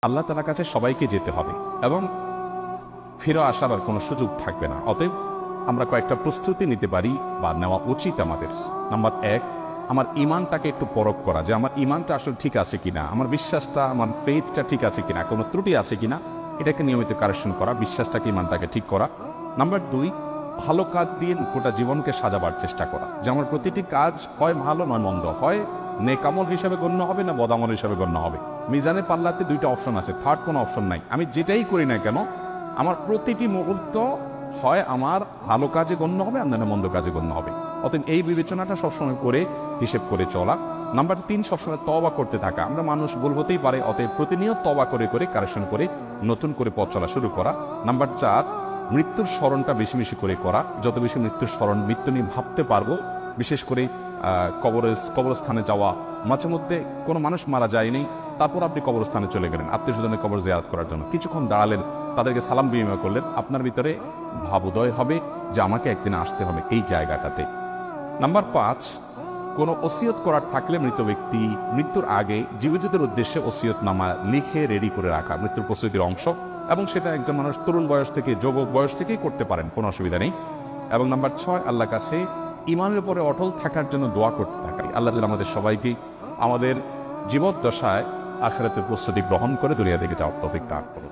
আল্লাহ তাআলার কাছে সবাইকে যেতে হবে এবং ফিরে আসার আর কোনো সুযোগ থাকবে না। অতএব আমরা কয়েকটা প্রস্তুতি নিতে পারি বা নেওয়া উচিত আমাদের। নাম্বার 1, আমার ঈমানটাকে একটু পরখ করা, যে আমার ঈমানটা আসলে ঠিক আছে কিনা, আমার বিশ্বাসটা, আমার ফেইথটা ঠিক আছে কিনা, কোনো ত্রুটি আছে কিনা, এটাকে নিয়মিত কারেকশন করা, বিশ্বাসটাকে, ঈমানটাকে ঠিক করা। নাম্বার 2, ভালো কাজ দিয়ে গোটা জীবনকে সাজাবার চেষ্টা করা, যে আমার প্রতিটি কাজ হয় ভালো নয় মন্দ, হয় নেকামল হিসাবে গণ্য হবে না বদামল হিসাবে গণ্য হবে। মিজানের পাল্লাতে 2টা অপশন আছে, থার্ড কোনো অপশন নাই। আমি যেটাই করি না কেন আমার প্রতিটি মুহূর্ত হয় আমার ভালো কাজে গণ্য হবে, আর না মন্দ কাজে গণ্য হবে। অতএব এই বিবেচনাটা সবসময় করে হিসেব করে চলা। নাম্বার 3, সবসময় তওবা করতে থাকা। আমরা মানুষ ভুল হতেই পারে, অতএব প্রতিনিয়ত তওবা করে করে কারেকশন করে নতুন করে পথ চলা শুরু করা। নাম্বার 4, মৃত্যুর স্মরণটা বেশি বেশি করে করা। যত বেশি মৃত্যুর স্মরণ, মৃত্যু নিয়ে ভাবতে পারবো, বিশেষ করে কবরস্থানে যাওয়া। মাঝে মধ্যে কোনো মানুষ মারা যায়নি, তারপর আপনি কবরস্থানে চলে গেলেন আত্মীয় স্বজনের কবর জিয়ারত করার জন্য, কিছুক্ষণ দাঁড়ালেন, তাদেরকে সালাম বিনিময় করলেন, আপনার ভিতরে ভাবোদয় হবে যে আমাকে একদিন আসতে হবে এই জায়গাটাতে। নাম্বার 5, কোনো ওসিয়ত করার থাকলে মৃত ব্যক্তি মৃত্যুর আগে জীবিতদের উদ্দেশ্যে ওসিয়তনামা লিখে রেডি করে রাখা, মৃত্যুর প্রস্তুতির অংশ। এবং সেটা একজন মানুষ তরুণ বয়স থেকে, যুবক বয়স থেকেই করতে পারেন, কোনো অসুবিধা নেই। এবং নাম্বার 6, আল্লাহর কাছে ঈমানের উপরে অটল থাকার জন্য দোয়া করতে থাকা। আল্লাহ আমাদের সবাইকে আমাদের জীবদ্দশায় আখিরাতের প্রস্তুতি গ্রহণ করে দুনিয়া থেকে যাওয়ার তৌফিক দান করুন।